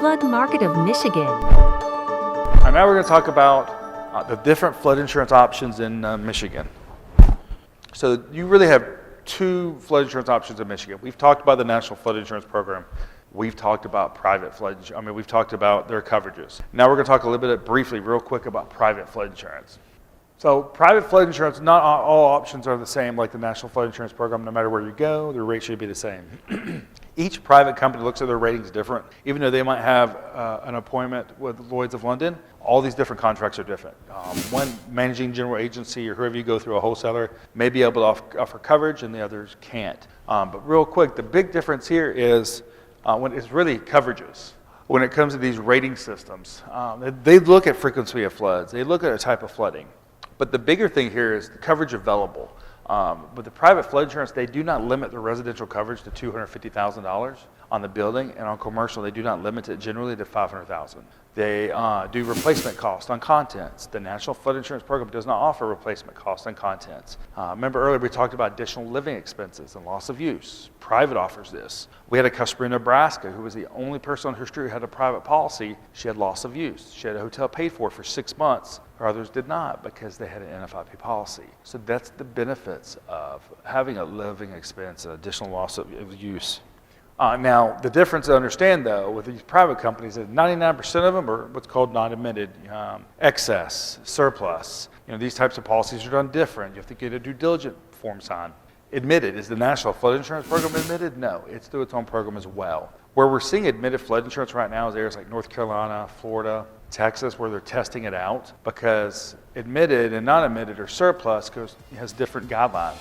flood market of Michigan. And now we're going to talk about the different flood insurance options in Michigan. So you really have two flood insurance options in Michigan. We've talked about the National Flood Insurance Program. We've talked about private flood, we've talked about their coverages. Now we're going to talk a little bit briefly, real quick, about private flood insurance. So private flood insurance, not all options are the same like the National Flood Insurance Program. No matter where you go, their rate should be the same. Each private company looks at their ratings different. Even though they might have an appointment with Lloyd's of London, all these different contracts are different. One managing general agency or whoever you go through, a wholesaler, may be able to offer coverage and the others can't. But real quick, the big difference here is when it's really coverages. When it comes to these rating systems, they look at frequency of floods. They look at a type of flooding. But the bigger thing here is the coverage available. With the private flood insurance, they do not limit the residential coverage to $250,000 on the building, and on commercial, they do not limit it generally to $500,000. They do replacement cost on contents. The National Flood Insurance Program does not offer replacement cost on contents. Remember earlier we talked about additional living expenses and loss of use. Private offers this. We had a customer in Nebraska who was the only person on her street who had a private policy. She had loss of use. She had a hotel paid for 6 months. Others did not because they had an NFIP policy. So that's the benefits of having a living expense and additional loss of use. Now, the difference to understand, though, with these private companies is 99% of them are what's called non-admitted, excess, surplus. These types of policies are done different. You have to get a due diligence form signed. Admitted, is the National Flood Insurance Program admitted? No, it's through its own program as well. Where we're seeing admitted flood insurance right now is areas like North Carolina, Florida, Texas, where they're testing it out because admitted and non-admitted or surplus has different guidelines.